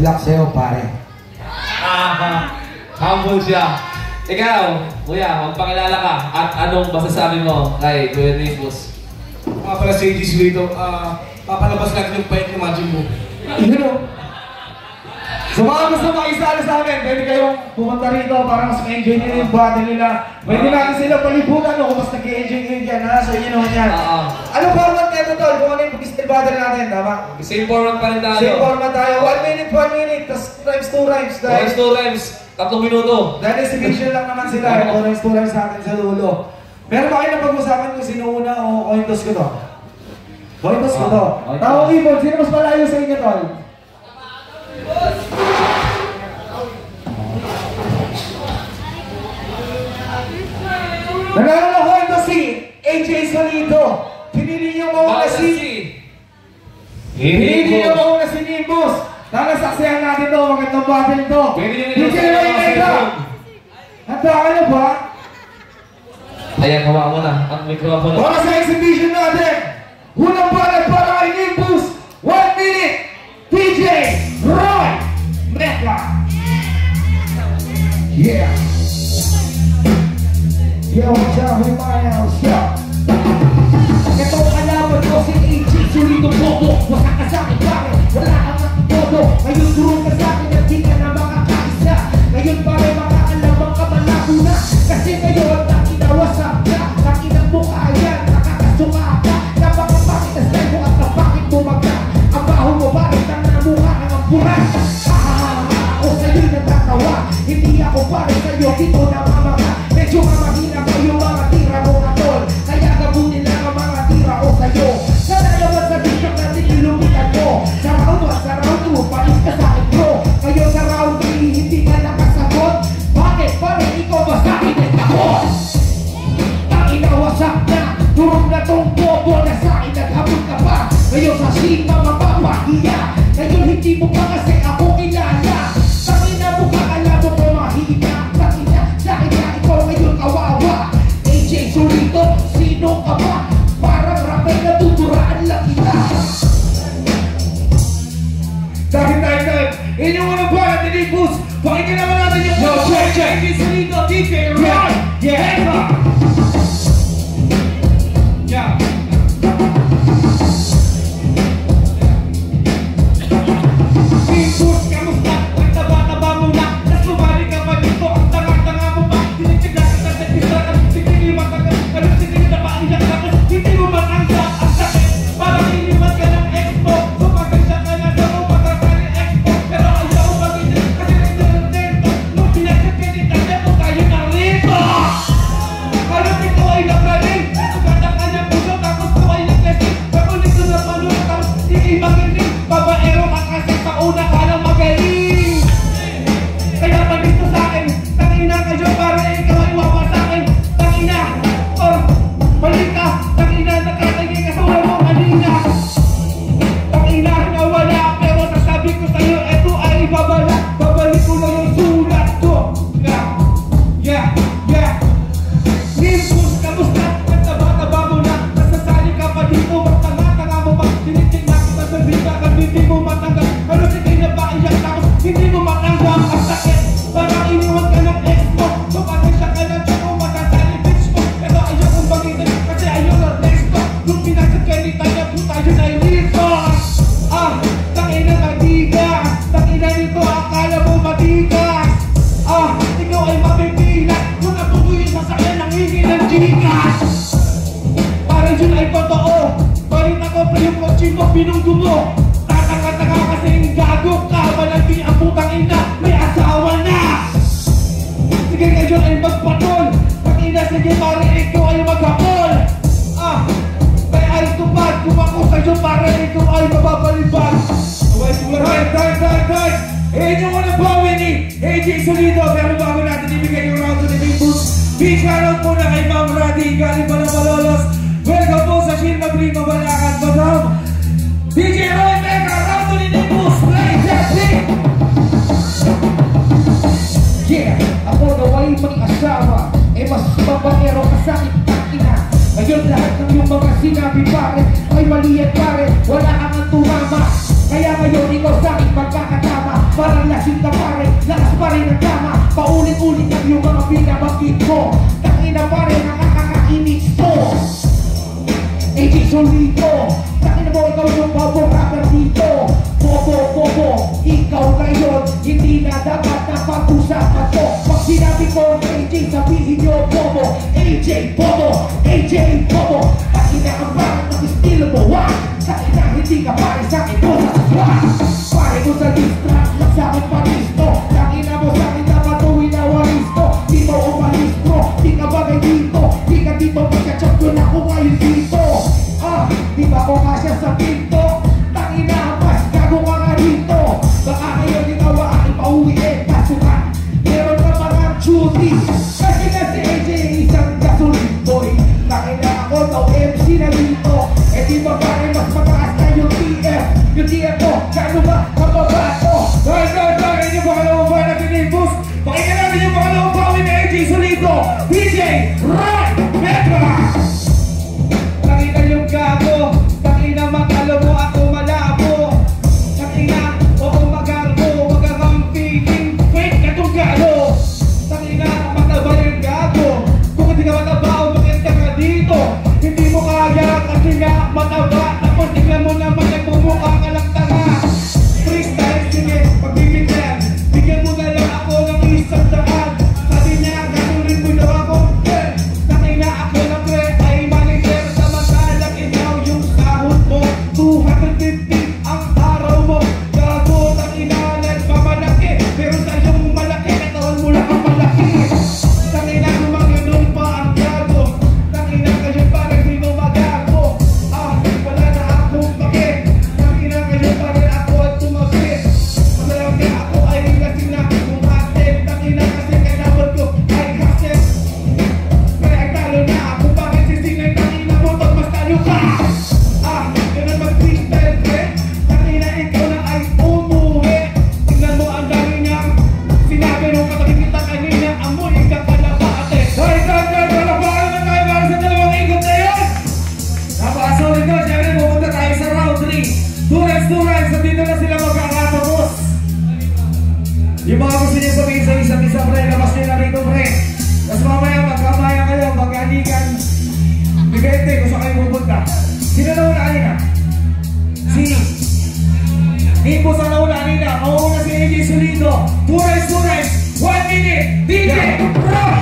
Good luck sa'yo, pare. Humble siya. Ikaw, kuya, magpakilala ka at anong masasabi mo kay Kuya Nimbus? Para sa AJ Solito, papalabas natin yung pahit ni Majin Buu. Yun o. So mga gusto makisali sa amin, pwede kayong pumunta rito para mas ma-enjoy nyo yung battle nila. Pwede natin sila palibutan o kung mas nag-i-enjoy nyo yan, ha? So yun o yan. Anong format nito, Tol? Kung ano yung pag-still battle natin, tama? Same format pa rin tayo. Same format tayo. 1 minute, 1 minute, tas times 2 rhymes. Times 2 rhymes, 3 minuto. Dahil exhibition lang naman sila, 2 rhymes, 2 rhymes natin sa dulo. Meron ba kayo na pag-usapan kung sino una o coin toss ko to? Coin toss ko to. Tawag Ibon, sino mas malayo sa inyo, Tol? Nanalo ko ito si AJ Solito. Pinili niyo mauna si Nimbus. Nakasaksihan natin ito. Magandang battle ito. DJ Roy, handa ka na ba? Ayan, hawa mo na ang microphone. Para sa exhibition natin, unang battle para kay Nimbus. 1 minute. DJ Roy Mecca. Yeah. Yo, Charlie Miles, yo. Ito kalaban ko si AJ Solito Bobo. Wag ka sa akin, pare, wala kang matutodo. Ngayon turong ka sa akin at di ka na makakaisa. Ngayon pare, makaalamang ka malabo na. Kasi ngayon, nakinawasak ka. Nakinang mukha yan, nakakasuka ka. Napakapakit na style mo at napakit bumaga. Ang baho mo pare, tanang mukha kang ampuran. Ako sa'yo'y natatawa. Hindi ako pare sa'yo, dito na mamaga. Medyo mamahina ko yung mga tira mo na tol. Kaya gabunin lang ang mga tira ko sa'yo. Sana naman sa bigyan natin ilumitan mo. Sa round 1, sa round 2, palis ka sa akin bro. Ngayon sa round 3, hindi ka nakasagot. Bakit? Pare, ikaw ba sa akin ang takot? Ang inawasak na, turong na tong bobo na sa akin naghabol ka pa. Ngayon sa sima mapapahiya. Ngayon hindi mo pa kasi ako kilala. Tangina mo ka, alam mo ko mahina. Tangina, sa akin na ikaw ngayon kawawa. AJ Solito, sino ka ba? Parang rapay na tuturaan lang kita. Dahil, inyong mga bayan ni Nimbus, pakinggan naman natin yung AJ Solito, DJ Roy! Yeah! Yeah! Nimbus, kamusta? Nagtaba-taba mo na, tas lumali ka pa dito. Ang tanga-tanga mo pa, tinitigla ka sa tagpisa ka. Hindi mo matanggal, anong titigil na pa iyak ka. Hindi mo matanggal ang sakit, parang iniwan ka ng expo. Sumaganda ka na sa umaga ka ng expo. Pero ayaw ko mag-init, kasi nagdurundento. Nung pinagkakinita niya kung tayo na rito. Parang ito ay nakaling, suganda ka niya puso, tapos ko ay naglasing. Pakulit ko na panulat, tapos hindi magiling. Babaero ka kasi sa una ka lang magaling. Kaya pag dito sa akin, tangina kayo para ikaw ay wawasakin. Tangina, mali ka, tangina nakakagay ka sa wala mo kanina. Tangina nawala, pero sasabi ko sa'yo, eto ay babala. Babalik ko lang yung sulat ko. Yeah. Nimbus, kamusta? Nagtaba-taba mo na, nasasali ka pa dito. Magtanga-tanga mo pa, tinitigla kita sa bita. Hindi mo matanggal, pero sige na ba iyak tapos hindi mo matanggal ang sakit. Parang iniwan ka ng expo, sumaganda ka ng tsako, matasali bitch mo. Pero ayaw kong bagitin, kasi ayaw na next ko. Nung pinagkakanita niya po tayo na ilito. Tangina matigas, tangina nito akala mo matigas. Ikaw ay mabibilat, nung nabubuyin sa sakyan ng hingi ng Gcash. Parang yun ay totoo, balita ko pa yung kotse mo, binunggo mo. Tatanga-tanga kasing gago ka, malagi ang putang ina, may asawa na. Sige ngayon ay magpatol, pag-ina sige pare ikaw ay maghapol. May alis tupad, kung ako sa'yo pare ikaw ay mababalibag. Right. Inyong unang bawi ni AJ Solito, pero bago natin ibigay yung round to the Nimbus, big shoutout muna kay Ma'am Radi, galing pa ng Malolos. Welcome po sa Shilma Green, Mabalakan, Madam DJ Roy Mecca, round to the Nimbus, play that beat! Yeah, ako daw ay may asawa, mas babaero ka sa akin, takina. Ngayon lahat ng yung mga sinabi pare, ay mali at pare, wala kang tumama. Kaya ngayon ikaw sa akin magkakatama. Parang lasing ka pare, lakas pa rin ang tama. Paulit-ulit ang yung mga binabagit mo. Tangina pare, nakakakainis mo. AJ Solito, tangina mo ikaw yung bobo rapper dito. Bobo, ikaw ngayon, hindi na dapat na pag-usapan to. Pag sinabi ko AJ, sabihin nyo bobo. AJ bobo, AJ bobo. Tangina ang bakit ng estilo mo, wah. Tangina hindi ka pare sa'kin, bosa sa swag. Pare mo sa distract, lang sa'kin panisto. Tangina mo sa'kin dapat tuwin na waristo. Di mo umalis bro, di ka bagay dito. Di ka dito magka-chat ko na kung ngayon dito. Di ba ko kasya sa pinto? Tangina mas gago ka nga dito. Baka ngayon ikaw ang aking pauwiin. Pasukan, meron ka mga duty. Kasi na si AJ isang gasoline boy. Tangina ako daw MC na dito. Eh di ba pare mas mataas na yung TF. Yung TF ko, gaano ba mababa ko? Dahil yung pangalawang ba natin ni Boss. Pakinggan natin yung pangalawang pawin ni AJ Solito. DJ Ray Petra. Tangina yung gago. Tangina magkalo mo ako malabo. Tangina oo magarbo. Magkakampiling fake katong galo. Tangina mataba yung gago. Kung hindi ka mataba o makita ka dito. Hindi mo kaya kasi nga mataba. Tapos tignan mo naman nagmumukha ka lang tanga. Freestyle sige pagbibigyan. Bigyan mo na lang ako ng isang daan. Sabi niya gaturin mo daw ako. Tangina ako na pre ay manager. Samantalang ikaw yung sahod mo 250 ang araw mo. Gago tangina nagmamalaki. Pero sa'yong malaki katawan mo lang ang malaki. Tangina gumagano'n pa ang gago. Tangina kayo parang di mo magago. Wala na akong pake. Tangina kayo parang ako at tumapit. Malaki ako ay lasing na kung atin. Tangina kasi kailangan ko ay kasi. Kaya ay talo na ako. Bakit sisinay tangina mo pag mas talo ka? Ganun mag-freestyle pre. Tangina ikaw na ay umuwi. Tingnan mo ang dami niyang sinabi nung katabi kita kanina. Amoy ka pala ba ate? Hoy, palakpakan naman tayo para sa dalawang ikot na yun. Napakasolid ko. Siyempre pupunta tayo sa round 3. 2 rounds. So dito na sila magkakatapos. Yung mga gusto niyo sabihin sa isa't isa pre, labas nyo na rito pre. Tapos mamaya magkamaya kayo, magkalikan. Depende kung saan kayo pupunta. Sino na una kanina? Si Nipo sa nauna kanina. Mauna si AJ Solito. 2 rounds. 1 minute. DJ Rock.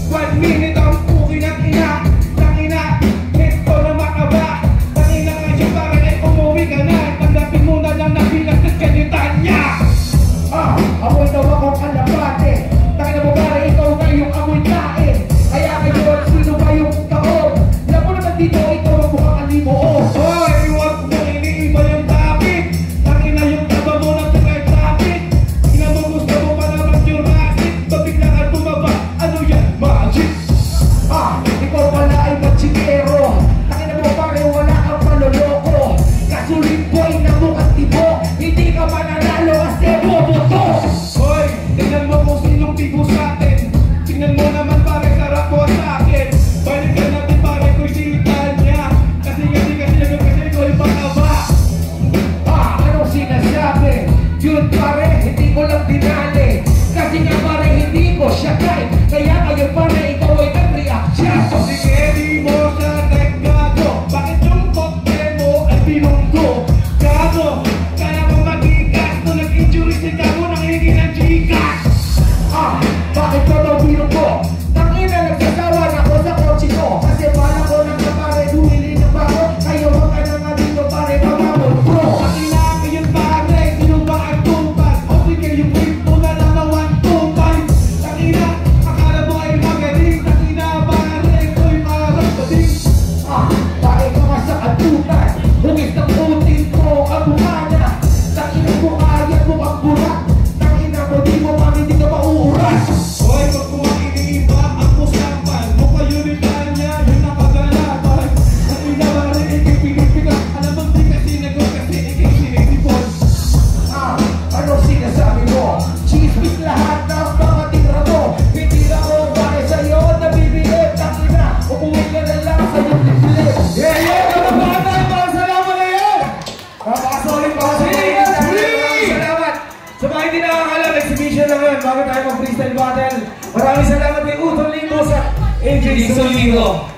1 minute ang pukin ng ina. Tangina, ito na makaba. Tangina nga siya parang ay umuwi ka na. Tanggapin mo na lang na pinagkat kanitan niya. Amoy daw akong kalabate. Tangina mo pare, ikaw na yung amoy tae. Kaya kayo, sino ba yung taon? Alam mo naman dito, ikaw ang mukhang alimuon. Iwag mo iniiba yung topic. Tangina yung taba mo ng try topic. Ina mo gusto mo pa naman Jurassic. Pag bigla ka tumaba, ano yan? Magic. Ikaw lang yan, bago tayo mag-freestyle battle. Maraming salamat kay Utol Limos at AJ Solino.